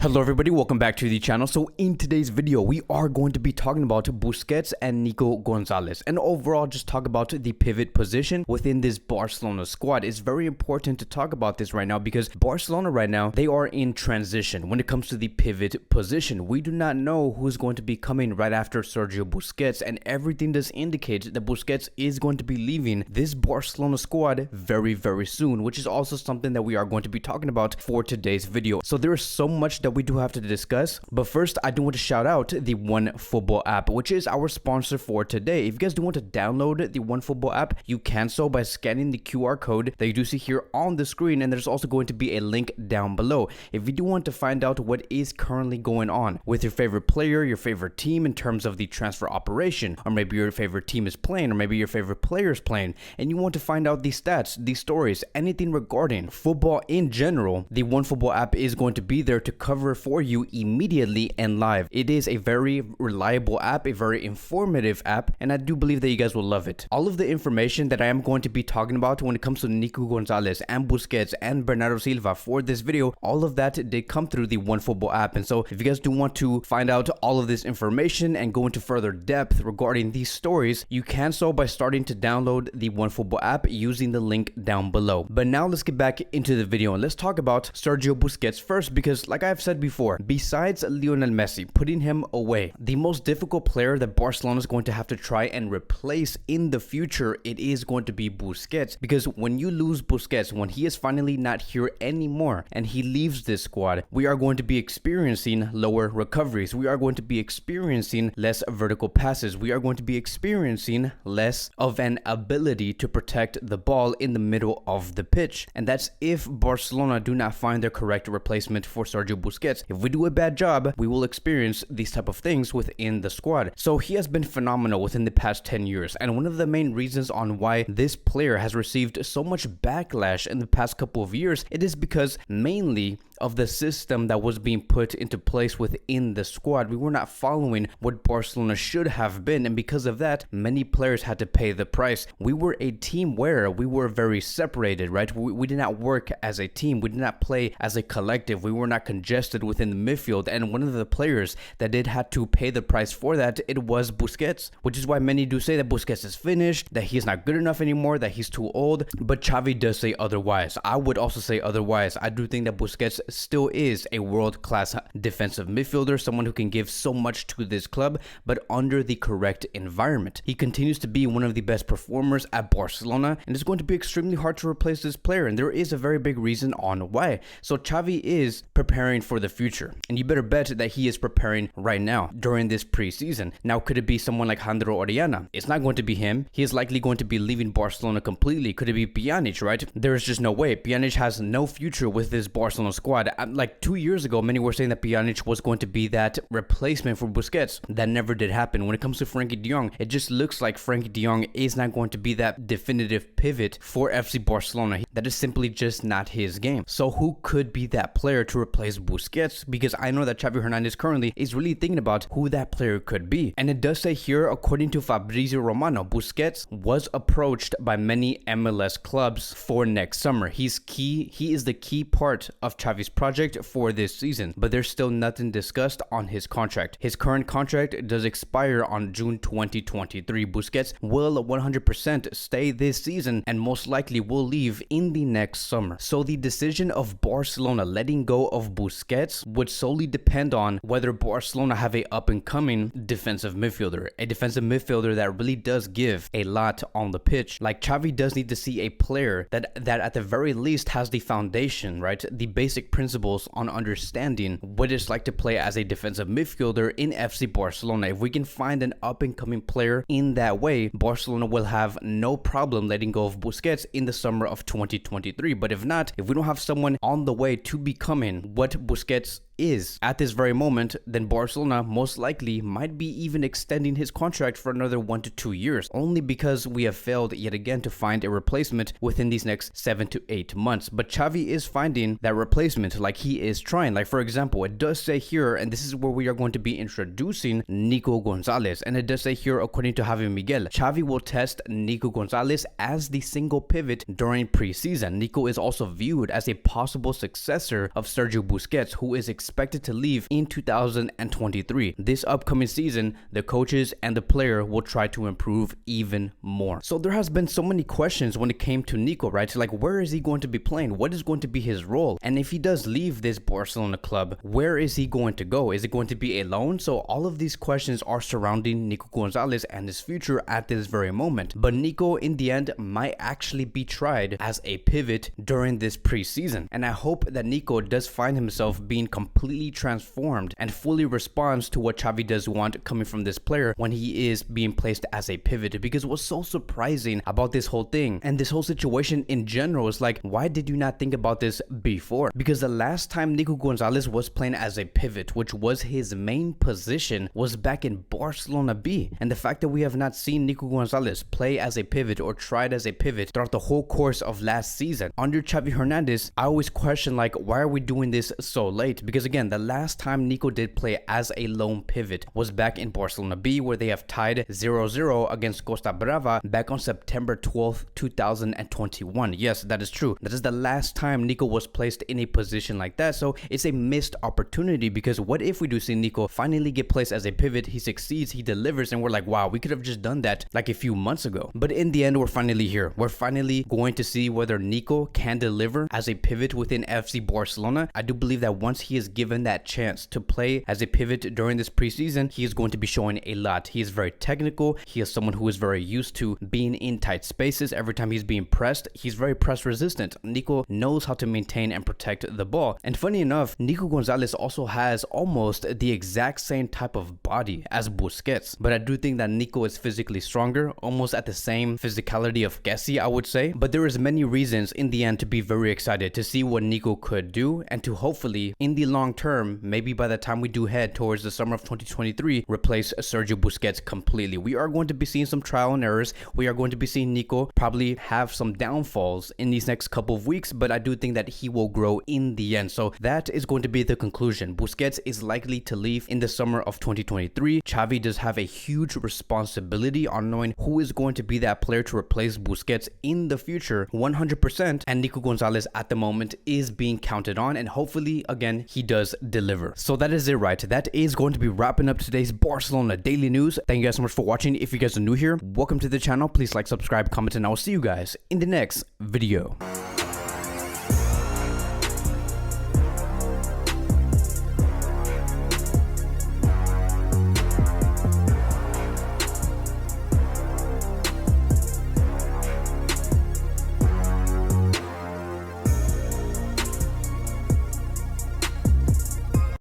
Hello everybody, welcome back to the channel. So in today's video, we are going to be talking about Busquets and Nico Gonzalez and overall just talk about the pivot position within this Barcelona squad. It's very important to talk about this right now because Barcelona right now, they are in transition when it comes to the pivot position. We do not know who's going to be coming right after Sergio Busquets, and everything does indicate that Busquets is going to be leaving this Barcelona squad very soon, which is also something that we are going to be talking about for today's video. So there is so much that we do have to discuss, but first I do want to shout out the OneFootball app, which is our sponsor for today. If you guys do want to download the OneFootball app, you can so by scanning the QR code that you do see here on the screen, and there's also going to be a link down below. If you do want to find out what is currently going on with your favorite player, your favorite team in terms of the transfer operation, or maybe your favorite team is playing, or maybe your favorite player is playing, and you want to find out the stats, the stories, anything regarding football in general, the OneFootball app is going to be there to cover for you immediately and live. It is a very reliable app, a very informative app, and I do believe that you guys will love it. All of the information that I am going to be talking about when it comes to Nico Gonzalez and Busquets and Bernardo Silva for this video, all of that did come through the OneFootball app. And so if you guys do want to find out all of this information and go into further depth regarding these stories, you can so by starting to download the OneFootball app using the link down below. But now let's get back into the video and let's talk about Sergio Busquets first, because like I've said before, besides Lionel Messi, putting him away, the most difficult player that Barcelona is going to have to try and replace in the future, it is going to be Busquets. Because when you lose Busquets, when he is finally not here anymore and he leaves this squad, we are going to be experiencing lower recoveries. We are going to be experiencing less vertical passes. We are going to be experiencing less of an ability to protect the ball in the middle of the pitch. And that's if Barcelona do not find their correct replacement for Sergio Busquets. If we do a bad job, we will experience these type of things within the squad. So he has been phenomenal within the past 10 years. And one of the main reasons on why this player has received so much backlash in the past couple of years, it is because mainly of the system that was being put into place within the squad. We were not following what Barcelona should have been, and because of that, many players had to pay the price. We were a team where we were very separated, right? We did not work as a team. We did not play as a collective. We were not congested within the midfield, and one of the players that did have to pay the price for that, it was Busquets, which is why many do say that Busquets is finished, that he's not good enough anymore, that he's too old, but Xavi does say otherwise. I would also say otherwise. I do think that Busquets still is a world-class defensive midfielder, someone who can give so much to this club, but under the correct environment. He continues to be one of the best performers at Barcelona, and it's going to be extremely hard to replace this player, and there is a very big reason on why. So Xavi is preparing for the future, and you better bet that he is preparing right now during this preseason. Now, could it be someone like Jandro Orellana? It's not going to be him. He is likely going to be leaving Barcelona completely. Could it be Pjanic, right? There's just no way. Pjanic has no future with this Barcelona squad. Like 2 years ago, many were saying that Pjanic was going to be that replacement for Busquets. That never did happen. When it comes to Frenkie de Jong, it just looks like Frenkie de Jong is not going to be that definitive pivot for FC Barcelona. That is simply just not his game. So who could be that player to replace Busquets? Because I know that Xavi Hernandez currently is really thinking about who that player could be. And it does say here, according to Fabrizio Romano, Busquets was approached by many MLS clubs for next summer. He's key. He is the key part of Xavi's project for this season, but there's still nothing discussed on his contract. His current contract does expire on June 2023. Busquets will 100% stay this season and most likely will leave in the next summer. So the decision of Barcelona letting go of Busquets would solely depend on whether Barcelona have a up-and-coming defensive midfielder, a defensive midfielder that really does give a lot on the pitch. Like Xavi does need to see a player that at the very least has the foundation, right? The basic principles on understanding what it's like to play as a defensive midfielder in FC Barcelona. If we can find an up-and-coming player in that way, Barcelona will have no problem letting go of Busquets in the summer of 2023. But if not, if we don't have someone on the way to becoming what Busquets is at this very moment, then Barcelona most likely might be even extending his contract for another 1 to 2 years, only because we have failed yet again to find a replacement within these next 7 to 8 months. But Xavi is finding that replacement, like he is trying. Like for example, it does say here, and this is where we are going to be introducing Nico Gonzalez, and it does say here, according to Javi Miguel, Xavi will test Nico Gonzalez as the single pivot during preseason. Nico is also viewed as a possible successor of Sergio Busquets, who is expected to leave in 2023. This upcoming season, the coaches and the player will try to improve even more. So there has been so many questions when it came to Nico, right? So like, where is he going to be playing? What is going to be his role? And if he does leave this Barcelona club, where is he going to go? Is it going to be a loan? So all of these questions are surrounding Nico Gonzalez and his future at this very moment. But Nico, in the end, might actually be tried as a pivot during this preseason. And I hope that Nico does find himself being completely transformed and fully responds to what Xavi does want coming from this player when he is being placed as a pivot. Because what's so surprising about this whole thing and this whole situation in general is like, why did you not think about this before? Because the last time Nico Gonzalez was playing as a pivot, which was his main position, was back in Barcelona B. And the fact that we have not seen Nico Gonzalez play as a pivot or tried as a pivot throughout the whole course of last season under Xavi Hernandez, I always question like, why are we doing this so late? Because again, the last time Nico did play as a lone pivot was back in Barcelona B, where they have tied 0-0 against Costa Brava back on September 12th, 2021. Yes, that is true. That is the last time Nico was placed in a position like that. So it's a missed opportunity, because what if we do see Nico finally get placed as a pivot, he succeeds, he delivers, and we're like, wow, we could have just done that like a few months ago. But in the end, we're finally here. We're finally going to see whether Nico can deliver as a pivot within FC Barcelona. I do believe that once he is given that chance to play as a pivot during this preseason, he is going to be showing a lot. He is very technical. He is someone who is very used to being in tight spaces. Every time he's being pressed, he's very press resistant. Nico knows how to maintain and protect the ball. And funny enough, Nico Gonzalez also has almost the exact same type of body as Busquets. But I do think that Nico is physically stronger, almost at the same physicality of Messi, I would say. But there is many reasons in the end to be very excited to see what Nico could do, and to hopefully in the long term, maybe by the time we do head towards the summer of 2023, replace Sergio Busquets completely. We are going to be seeing some trial and errors. We are going to be seeing Nico probably have some downfalls in these next couple of weeks, but I do think that he will grow in the end. So that is going to be the conclusion. Busquets is likely to leave in the summer of 2023. Xavi does have a huge responsibility on knowing who is going to be that player to replace Busquets in the future 100%, and Nico Gonzalez at the moment is being counted on, and hopefully again he does deliver. So that is it, right? That is going to be wrapping up today's Barcelona daily news. Thank you guys so much for watching. If you guys are new here, welcome to the channel. Please like, subscribe, comment, and I will see you guys in the next video.